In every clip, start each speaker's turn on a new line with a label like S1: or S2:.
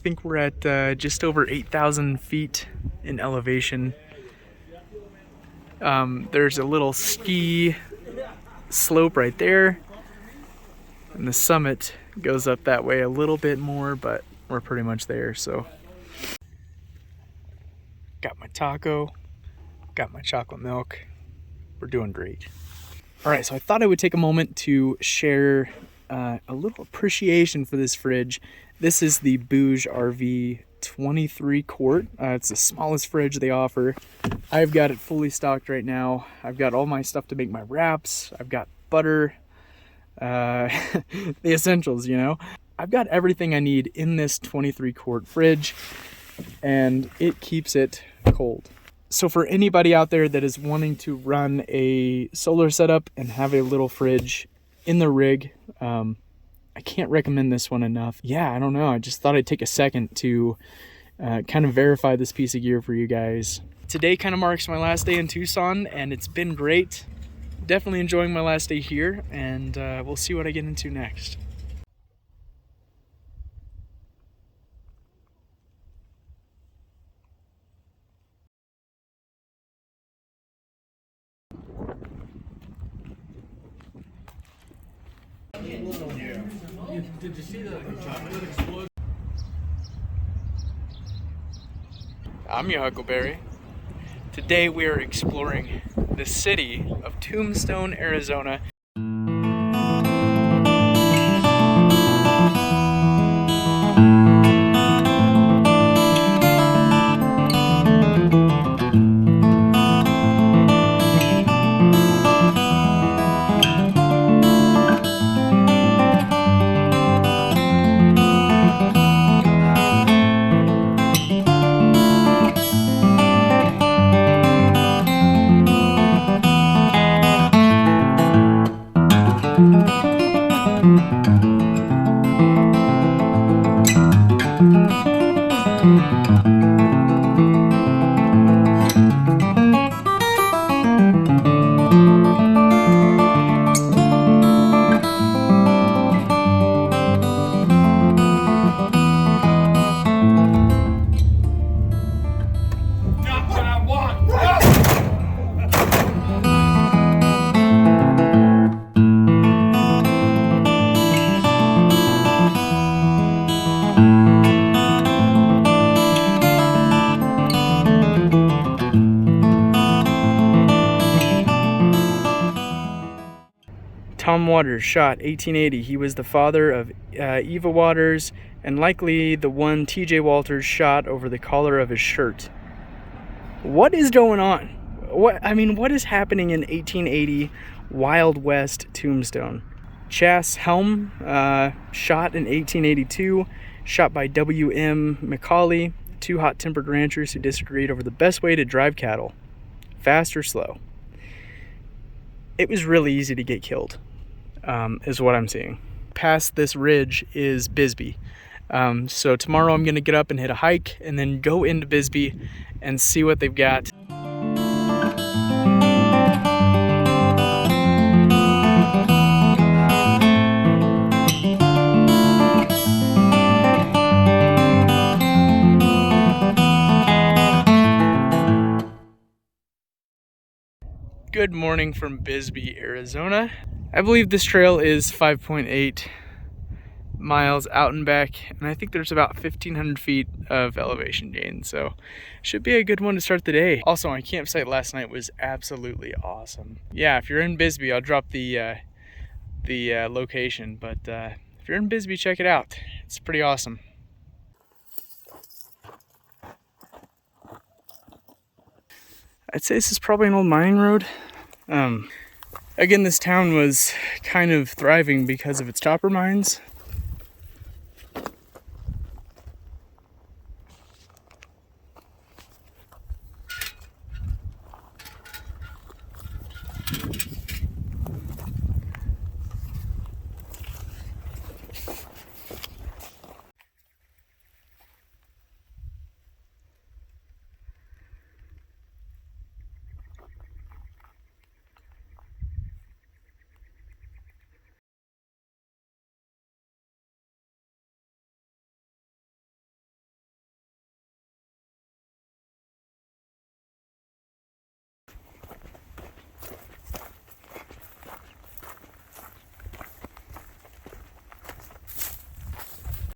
S1: think we're at just over 8,000 feet in elevation. There's a little ski slope right there, and the summit goes up that way a little bit more, but we're pretty much there. So got my taco, got my chocolate milk. We're doing great. All right, so I thought I would take a moment to share a little appreciation for this fridge. This is the Bouge RV 23 quart. It's the smallest fridge they offer. I've got it fully stocked right now. I've got all my stuff to make my wraps. I've got butter, the essentials, you know. I've got everything I need in this 23 quart fridge, and it keeps it cold. So for anybody out there that is wanting to run a solar setup and have a little fridge in the rig, I can't recommend this one enough. Yeah, I don't know. I just thought I'd take a second to kind of verify this piece of gear for you guys. Today kind of marks my last day in Tucson, and it's been great. Definitely enjoying my last day here, and we'll see what I get into next. Did you see the chocolate explosion? I'm your Huckleberry. Today we are exploring the city of Tombstone, Arizona. Tom Waters, shot 1880. He was the father of Eva Waters, and likely the one T.J. Walters shot over the collar of his shirt. What is going on? What is happening in 1880 Wild West Tombstone? Chas Helm, shot in 1882, shot by W.M. McCauley, two hot-tempered ranchers who disagreed over the best way to drive cattle, fast or slow. It was really easy to get killed, is what I'm seeing. Past this ridge is Bisbee. So tomorrow I'm going to get up and hit a hike and then go into Bisbee and see what they've got. Good morning from Bisbee, Arizona. I believe this trail is 5.8 miles out and back, and I think there's about 1,500 feet of elevation gain, so should be a good one to start the day. Also, my campsite last night was absolutely awesome. Yeah, if you're in Bisbee, I'll drop the location, but if you're in Bisbee, check it out. It's pretty awesome. I'd say this is probably an old mining road. Again, this town was kind of thriving because of its copper mines.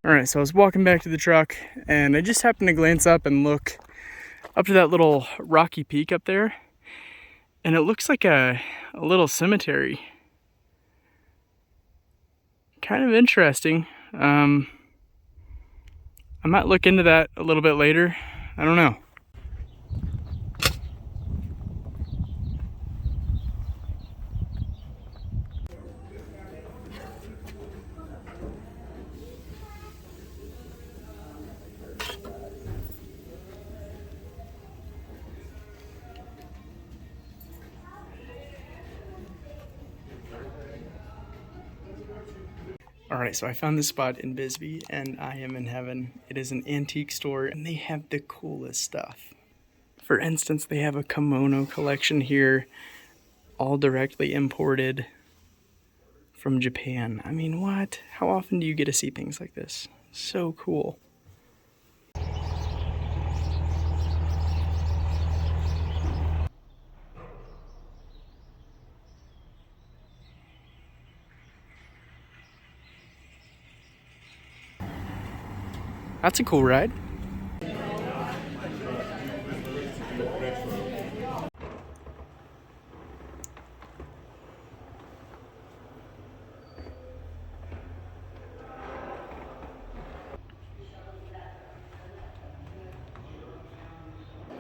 S1: All right, so I was walking back to the truck and I just happened to glance up and look up to that little rocky peak up there. And it looks like a little cemetery. Kind of interesting. I might look into that a little bit later. I don't know. Alright, so I found this spot in Bisbee and I am in heaven. It is an antique store and they have the coolest stuff. For instance, they have a kimono collection here, all directly imported from Japan. I mean, what? How often do you get to see things like this? So cool. That's a cool ride.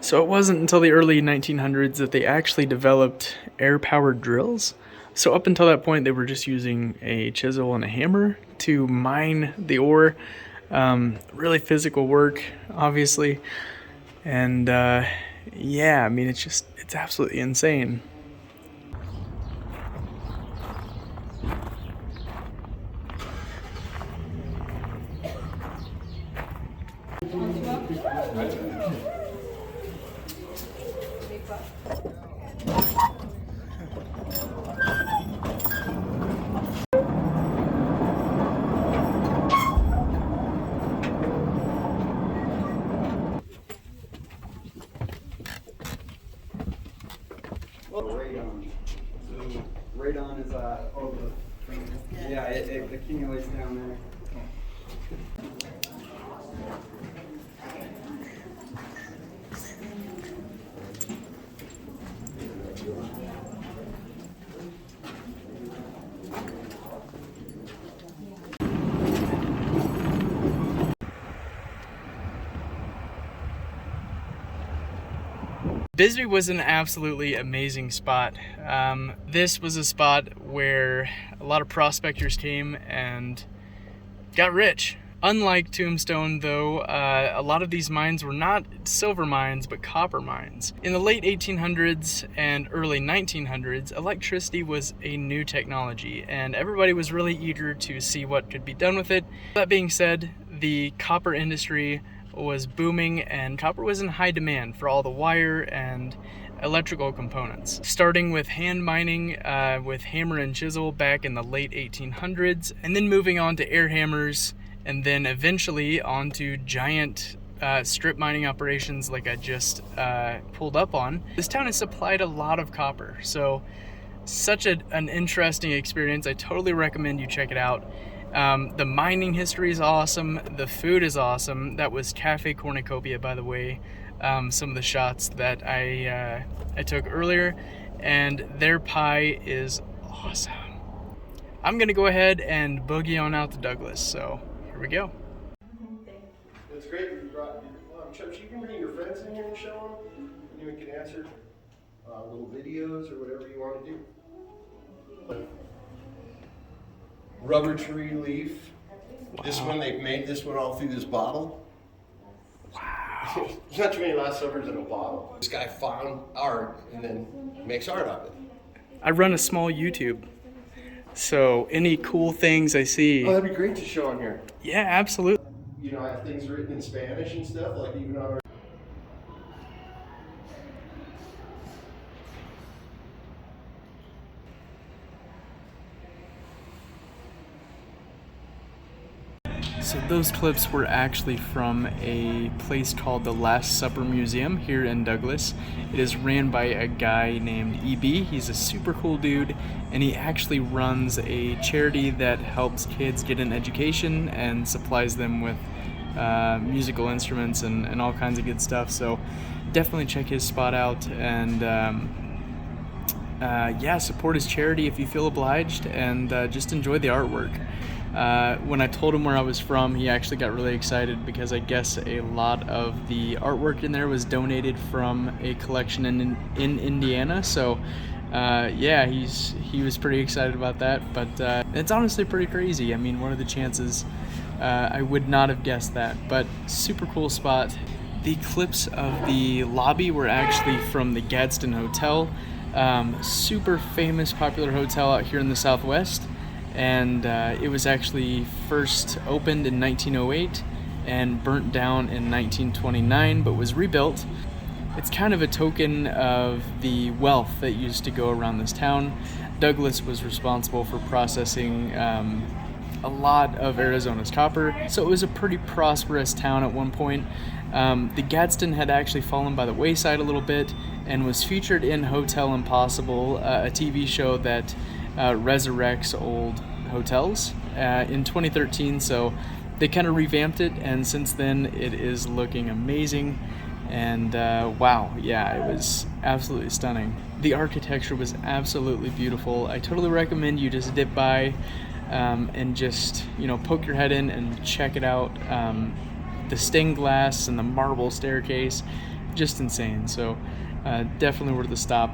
S1: So it wasn't until the early 1900s that they actually developed air-powered drills. So up until that point, they were just using a chisel and a hammer to mine the ore. Really physical work, obviously. And yeah, I mean, it's absolutely insane.
S2: Radon. So radon is yeah, it accumulates down there.
S1: Bisbee was an absolutely amazing spot. This was a spot where a lot of prospectors came and got rich. Unlike Tombstone, though, a lot of these mines were not silver mines, but copper mines. In the late 1800s and early 1900s, electricity was a new technology, and everybody was really eager to see what could be done with it. That being said, the copper industry was booming and copper was in high demand for all the wire and electrical components. Starting with hand mining with hammer and chisel back in the late 1800s, and then moving on to air hammers, and then eventually onto giant strip mining operations like I just pulled up on. This town has supplied a lot of copper, so such an interesting experience. I totally recommend you check it out. The mining history is awesome. The food is awesome. That was Cafe Cornucopia, by the way. Some of the shots that I took earlier, and their pie is awesome. I'm gonna go ahead and boogie on out to Douglas. So here we go.
S3: It's great if you brought your Chubbs. You can bring your friends in here and show them, and you can answer little videos or whatever you want to do. Rubber tree leaf. Wow. This one, they've made this one all through this bottle.
S1: Wow.
S3: There's not too many last suppers in a bottle. This guy found art and then makes art of it.
S1: I run a small YouTube, so any cool things I see.
S3: Oh, that'd be great to show on here.
S1: Yeah, absolutely.
S3: You know, I have things written in Spanish and stuff, like even on our.
S1: So those clips were actually from a place called the Last Supper Museum here in Douglas. It is ran by a guy named EB. He's a super cool dude, and he actually runs a charity that helps kids get an education and supplies them with musical instruments and all kinds of good stuff. So definitely check his spot out, and yeah, support his charity if you feel obliged, and just enjoy the artwork. When I told him where I was from, he actually got really excited because I guess a lot of the artwork in there was donated from a collection in Indiana. So yeah, he was pretty excited about that. But it's honestly pretty crazy. I mean, what are the chances? I would not have guessed that, but super cool spot. The clips of the lobby were actually from the Gadsden Hotel, super famous, popular hotel out here in the Southwest. And it was actually first opened in 1908 and burnt down in 1929, but was rebuilt. It's kind of a token of the wealth that used to go around this town. Douglas was responsible for processing a lot of Arizona's copper, so it was a pretty prosperous town at one point. The Gadsden had actually fallen by the wayside a little bit and was featured in Hotel Impossible, a TV show that resurrects old hotels in 2013. So they kind of revamped it, and since then it is looking amazing. And wow, yeah, it was absolutely stunning. The architecture was absolutely beautiful. I totally recommend you just dip by and just, you know, poke your head in and check it out. The stained glass and the marble staircase, just insane. So definitely worth a stop.